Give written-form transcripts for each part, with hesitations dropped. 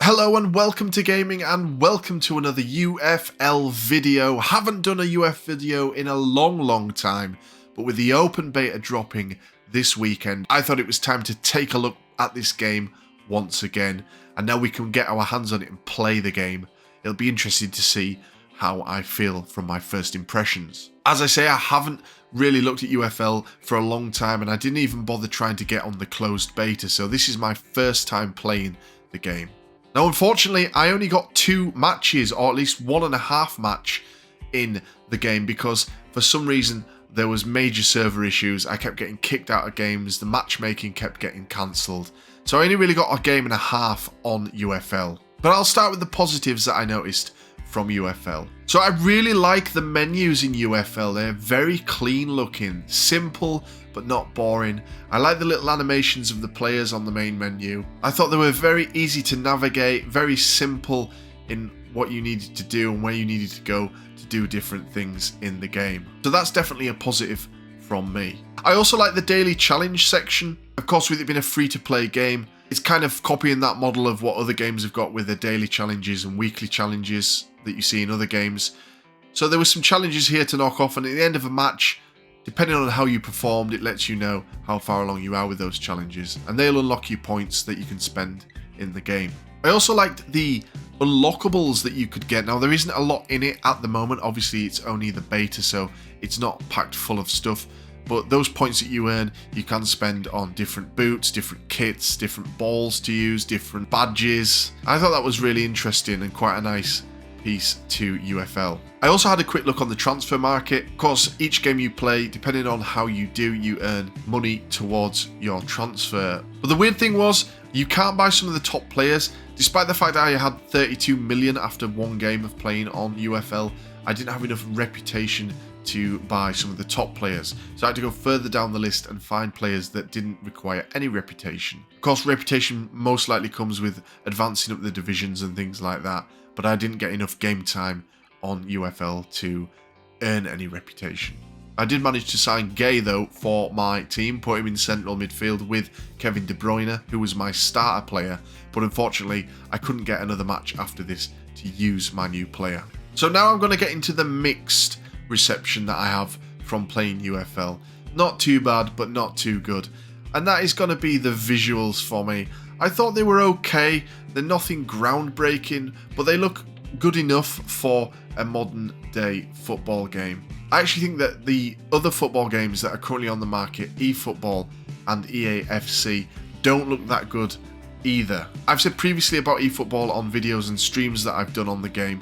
Hello and welcome to gaming and welcome to another UFL video. Haven't done a UF video in a long time, but with the open beta dropping this weekend, I thought it was time to take a look at this game once again, and now we can get our hands on it and play the game. It'll be interesting to see how I feel from my first impressions. As I say, I haven't really looked at UFL for a long time, and I didn't even bother trying to get on the closed beta, so this is my first time playing the game. Now, unfortunately, I only got 2 matches, or at least 1.5 match in the game, because for some reason there was major server issues. I kept getting kicked out of games, the matchmaking kept getting cancelled. So I only really got a game and a half on UFL. But I'll start with the positives that I noticed from UFL. So I really like the menus in UFL. They're very clean looking, simple but not boring. I like the little animations of the players on the main menu. I thought they were very easy to navigate, very simple in what you needed to do and where you needed to go to do different things in the game. So that's definitely a positive from me. I also like the daily challenge section. Of course, with it being a free-to-play game, it's kind of copying that model of what other games have got with their daily challenges and weekly challenges that you see in other games. So there were some challenges here to knock off, and at the end of a match, depending on how you performed, it lets you know how far along you are with those challenges, and they'll unlock you points that you can spend in the game. I also liked the unlockables that you could get. Now, there isn't a lot in it at the moment. Obviously, it's only the beta, so it's not packed full of stuff. But those points that you earn, you can spend on different boots, different kits, different balls to use, different badges. I thought that was really interesting and quite a nice piece to UFL. I also had a quick look on the transfer market. Of course, each game you play, depending on how you do, you earn money towards your transfer. But the weird thing was, you can't buy some of the top players. Despite the fact that I had 32 million after one game of playing on UFL, I didn't have enough reputation to buy some of the top players. So I had to go further down the list and find players that didn't require any reputation. Of course, reputation most likely comes with advancing up the divisions and things like that, but I didn't get enough game time on UFL to earn any reputation. I did manage to sign Gay though for my team, put him in central midfield with Kevin De Bruyne, who was my starter player, but unfortunately I couldn't get another match after this to use my new player. So now I'm going to get into the mixed reception that I have from playing UFL. Not too bad, but not too good. And that is going to be the visuals for me. I thought they were okay. They're nothing groundbreaking, but they look good enough for a modern day football game. I actually think that the other football games that are currently on the market, eFootball and EAFC, don't look that good either. I've said previously about eFootball on videos and streams that I've done on the game.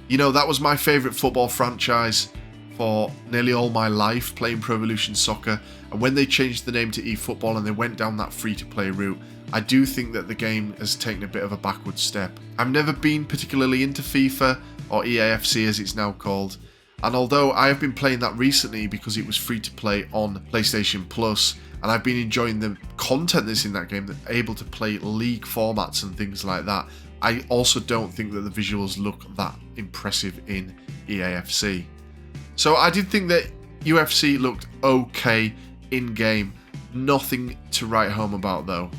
You know, that was my favourite football franchise for nearly all my life, playing Pro Evolution Soccer. And when they changed the name to eFootball and they went down that free-to-play route, I do think that the game has taken a bit of a backward step. I've never been particularly into FIFA, or EAFC as it's now called. And although I have been playing that recently because it was free-to-play on PlayStation Plus, and I've been enjoying the content that's in that game, that able to play league formats and things like that, I also don't think that the visuals look that impressive in EAFC. So I did think that UFC looked okay in-game. Nothing to write home about though.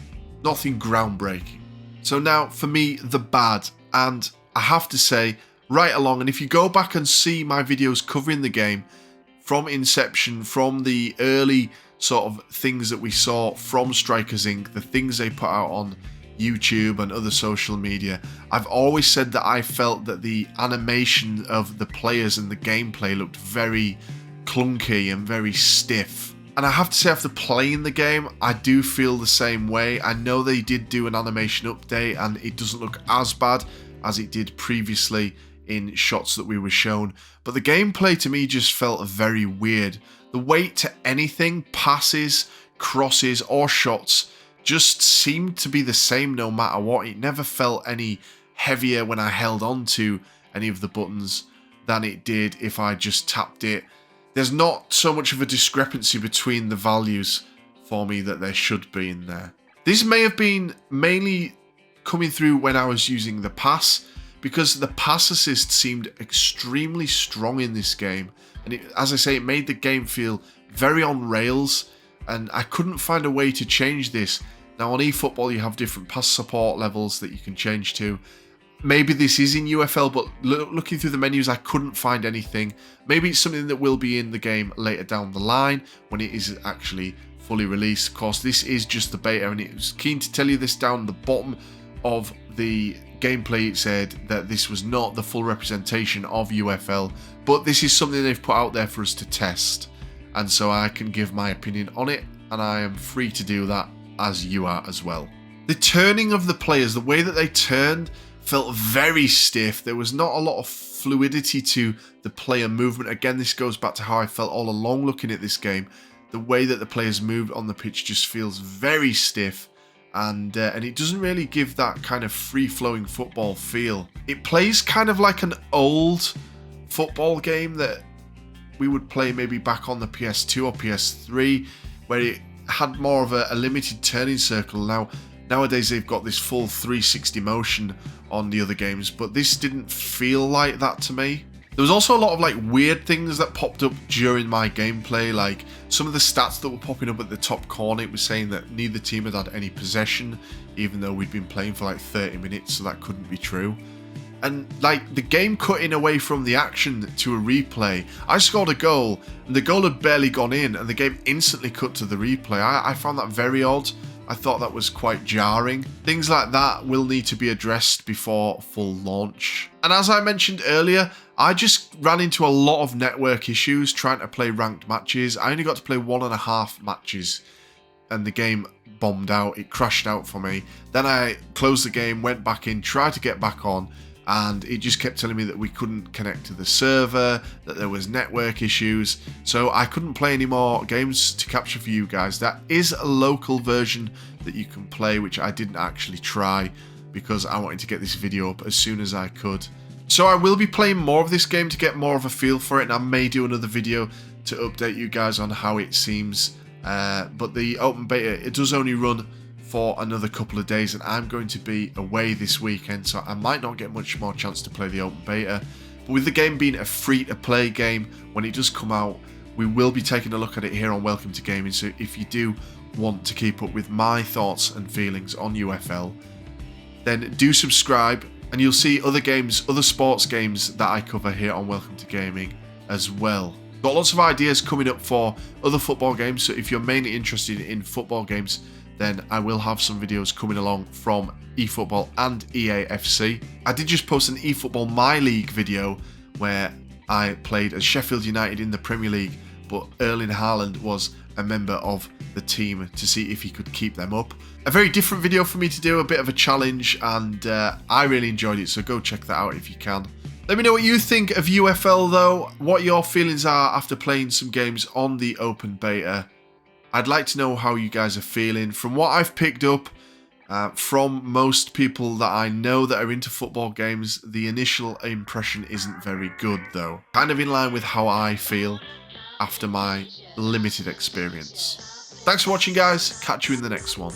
Nothing groundbreaking. So now for me, the bad. And I have to say, right along, and if you go back and see my videos covering the game from inception, from the early sort of things that we saw from Strikers Inc., the things they put out on YouTube and other social media, I've always said that I felt that the animation of the players and the gameplay looked very clunky and very stiff. And I have to say, after playing the game, I do feel the same way. I know they did do an animation update and it doesn't look as bad as it did previously in shots that we were shown, but the gameplay to me just felt very weird. The weight to anything, passes, crosses or shots, just seemed to be the same no matter what. It never felt any heavier when I held on to any of the buttons than it did if I just tapped it. There's not so much of a discrepancy between the values for me that there should be in there. This may have been mainly coming through when I was using the pass, because the pass assist seemed extremely strong in this game. And as I say, it made the game feel very on rails, and I couldn't find a way to change this Now on eFootball you have different pass support levels that you can change to. Maybe this is in UFL, but looking through the menus I couldn't find anything. Maybe it's something that will be in the game later down the line when it is actually fully released. Of course, this is just the beta, and it was keen to tell you this down the bottom of the gameplay. It said that this was not the full representation of UFL, but this is something they've put out there for us to test, and so I can give my opinion on it, and I am free to do that as you are as well. The turning of the players, the way that they turned, felt very stiff. There was not a lot of fluidity to the player movement. Again, this goes back to how I felt all along looking at this game. The way that the players move on the pitch just feels very stiff, and it doesn't really give that kind of free-flowing football feel. It plays kind of like an old football game that we would play maybe back on the PS2 or PS3, where it had more of a limited turning circle. Nowadays they've got this full 360 motion on the other games, but this didn't feel like that to me. There was also a lot of like weird things that popped up during my gameplay, like some of the stats that were popping up at the top corner. It was saying that neither team had any possession, even though we'd been playing for like 30 minutes, so that couldn't be true. And like the game cutting away from the action to a replay. I scored a goal and the goal had barely gone in and the game instantly cut to the replay. I found that very odd. I thought that was quite jarring. Things like that will need to be addressed before full launch. And as I mentioned earlier, I just ran into a lot of network issues trying to play ranked matches. I only got to play 1.5 matches and the game bombed out. It crashed out for me. Then I closed the game, went back in, tried to get back on, and it just kept telling me that we couldn't connect to the server, that there was network issues, so I couldn't play any more games to capture for you guys. That is a local version that you can play, which I didn't actually try because I wanted to get this video up as soon as I could. So I will be playing more of this game to get more of a feel for it, and I may do another video to update you guys on how it seems. But the open beta, it does only run for another couple of days, and I'm going to be away this weekend, so I might not get much more chance to play the open beta. But with the game being a free-to-play game, when it does come out, we will be taking a look at it here on Welcome to Gaming, so if you do want to keep up with my thoughts and feelings on UFL, then do subscribe, and you'll see other games, other sports games that I cover here on Welcome to Gaming as well. Got lots of ideas coming up for other football games, so if you're mainly interested in football games, then I will have some videos coming along from eFootball and EAFC. I did just post an eFootball My League video where I played as Sheffield United in the Premier League, but Erling Haaland was a member of the team to see if he could keep them up. A very different video for me to do, a bit of a challenge, and I really enjoyed it, so go check that out if you can. Let me know what you think of UFL though, what your feelings are after playing some games on the open beta. I'd like to know how you guys are feeling. From what I've picked up from most people that I know that are into football games, the initial impression isn't very good though. Kind of in line with how I feel after my limited experience. Thanks for watching guys, catch you in the next one.